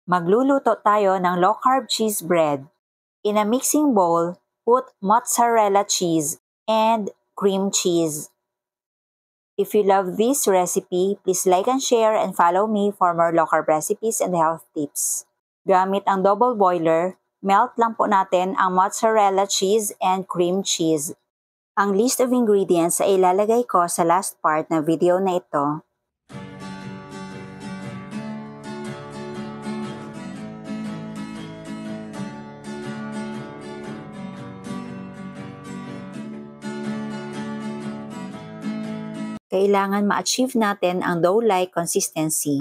Magluluto tayo ng low-carb cheese bread. In a mixing bowl, put mozzarella cheese and cream cheese. If you love this recipe, please like and share and follow me for more low-carb recipes and health tips. Gamit ang double boiler, melt lang po natin ang mozzarella cheese and cream cheese. Ang list of ingredients ay ilalagay ko sa last part ng video na ito. Kailangan ma-achieve natin ang dough-like consistency.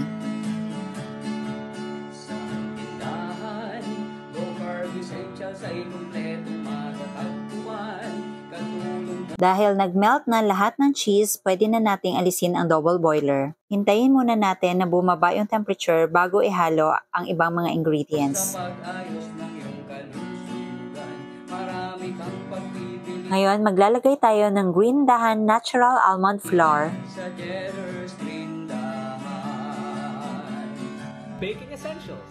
Dahil nag-melt na lahat ng cheese, pwede na nating alisin ang double boiler. Hintayin muna natin na bumaba yung temperature bago ihalo ang ibang mga ingredients. Ngayon, maglalagay tayo ng Green Dahan Natural Almond Flour, baking essentials,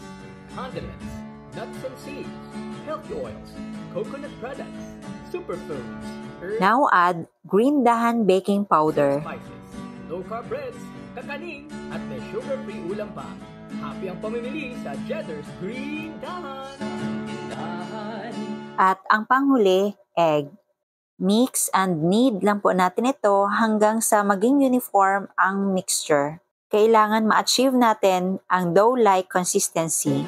condiments, nuts and seeds, healthy oils, coconut products, superfoods, herbs, now add Green Dahan Baking Powder, spices, low-carb breads, kakanin, at may sugar-free ulam pa. Happy ang pamimili sa Cheddar's Green Dahan. at ang panghuli, egg. Mix and knead lang po natin ito hanggang sa maging uniform ang mixture. Kailangan ma-achieve natin ang dough-like consistency.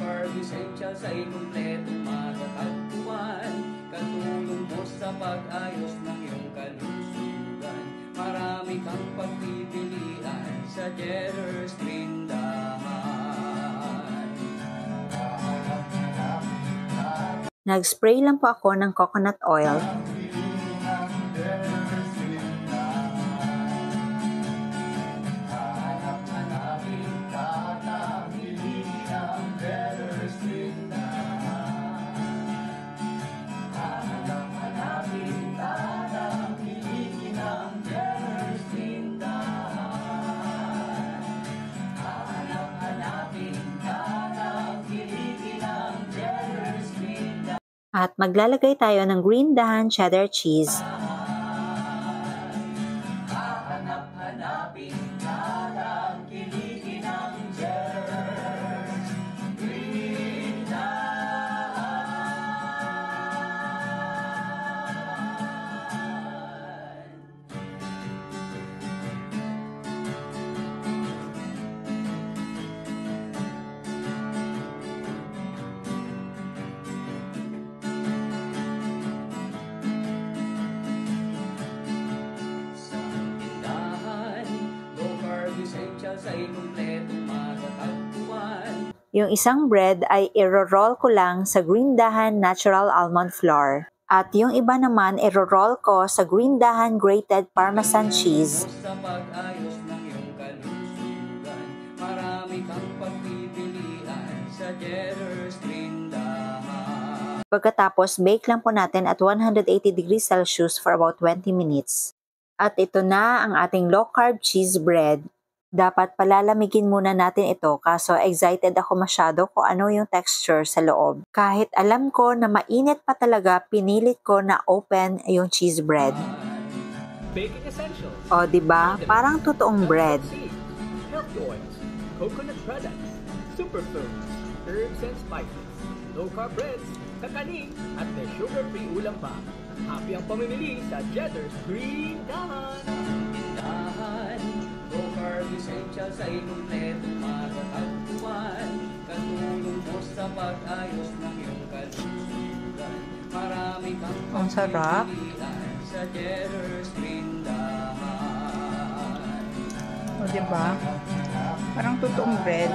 Nag-spray lang po ako ng coconut oil. At maglalagay tayo ng Green Dahan cheddar cheese. Yung isang bread ay i-roll ko lang sa Green Dahan Natural Almond Flour. At yung iba naman i-roll ko sa Green Dahan Grated Parmesan Cheese. Pagkatapos, bake lang po natin at 180 degrees Celsius for about 20 minutes. At ito na ang ating low-carb cheese bread. Dapat palalamigin muna natin ito kaso excited ako masyado kung ano yung texture sa loob. Kahit alam ko na mainit pa talaga, pinilit ko na open yung cheese bread. Baking essentials. O diba? Parang totoong bread. Healthy oils, coconut products, superfoods, herbs and spices, low-carb breads, kakanin, at may sugar-free ulam pa. Happy ang pamimili sa Cheddar's Green Dahan. Low-carb essentials ay kumpletong matatagpuan. Katulong mo sa pag-ayos ng iyong kalusugan. Marami kang Ang sarap. sa Cheddar's Green Dahan. O diba? Parang totoong bread.